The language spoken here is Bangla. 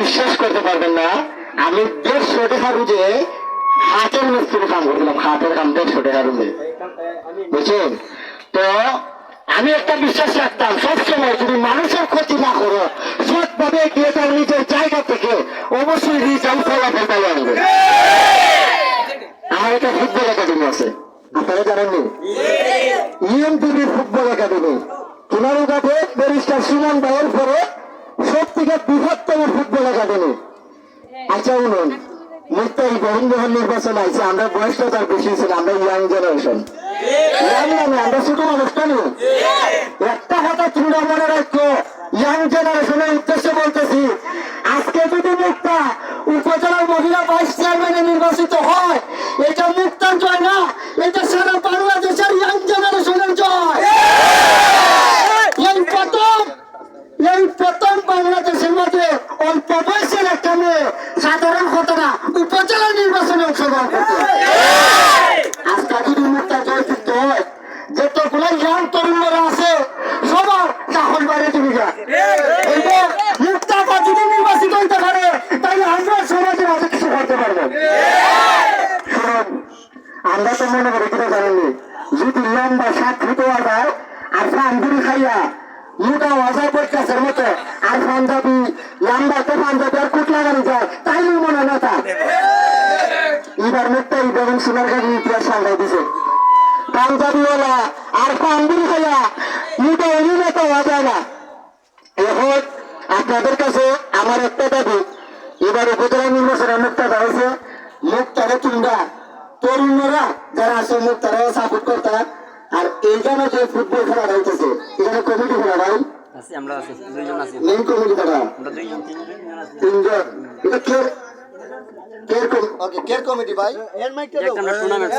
বিশ্বাস করতে পারবেন না, আমি 150 টাকা রুজে হাতের মিস্ত্রি কাম করছিলাম, হাতের কাম 150 টাকা রুজে, বুঝছেন? তো আমি একটা বিশ্বাস রাখতাম সবসময়, যদি মানুষের ক্ষতি না করো, সৎভাবে গিয়ে তার নিজের জায়গা থেকে অবশ্যই রিজাল্ট ফলাফল তাই আনবে। আমার একটা ফুটবল একাডেমি আছে, আপনারা জানেননি? ইএমটিভি ফুটবল একাডেমি সোনারুঘাটে ব্যারিস্টার সুমন ভাইয়ের পরে সব থেকে বৃহত্তম ফুটবল একাডেমি। আচ্ছা উনুন মুক্তাই বহুন যখন নির্বাচন আইছে, আমরা বয়সটা তার বেশি ছিল, আমরা ইয়াং জেনারেশন, আমরা ছোট মানুষটা নিই। একটা কথা তোমরা মনে রাখো, ইয়াং জেনারেশনের উদ্দেশ্যে বলতেছি, আজকে যদি মুক্তা উপজেলার মহিলা ভাইস চেয়ারম্যানে নির্বাচিত হয়, এটা মুক্তার জয় না, এটা সারা বাংলাদেশের ইয়াং জেনারেশনের জয়। এই প্রথম বাংলাদেশের মধ্যে অল্প বয়সের একটা মেয়ে সাধারণ ঘটনা উপজেলা নির্বাচনে অংশগ্রহণ করতে। আজকে যদি মুক্তা জয় করতে হয়, যতগুলো ইয়াং তরুণরা আছে সবার চাহন বাইরে তুমি যা, মুক্তা যদি নির্বাচিত হইতে পারে তাহলে আমরা সমাজের মাঝে কিছু করতে পারবো। আমরা তো মনে করি কিনা জানেননি, যদি লম্বা 7 ফুট হওয়া যায় আর ফান্ডুরি খাইয়া মোটা ওয়াজার পডকাস্টের মতো আর পাঞ্জাবি লম্বা তো পাঞ্জাবি আর কুট লাগানো যায়, তাই মনে না তা এবার মুক্তাই বেগম সোনারগাঁয়ের ইতিহাস সামনে দিছে। পাঞ্জাবিওয়ালা আর পান্ডুরি খাইয়া মোটা অভিনেতা হওয়া যায় না। এখন আপনাদের কাছে আমার একটা দাবি, এবার উপজেলা নির্বাচনে মুক্তা হয়েছে, মুক্তারে তোমরা তরুণরা যারা আছে মুক্তারা সাপোর্ট করতা। আর এইখানে যে ফুটবল খেলা হইতেছে, এখানে কমিটি খেলা ভাই মেন কমিটি খেলা 3 জন, এটা কেয়ার কমিটি ভাই, টুর্নামেন্ট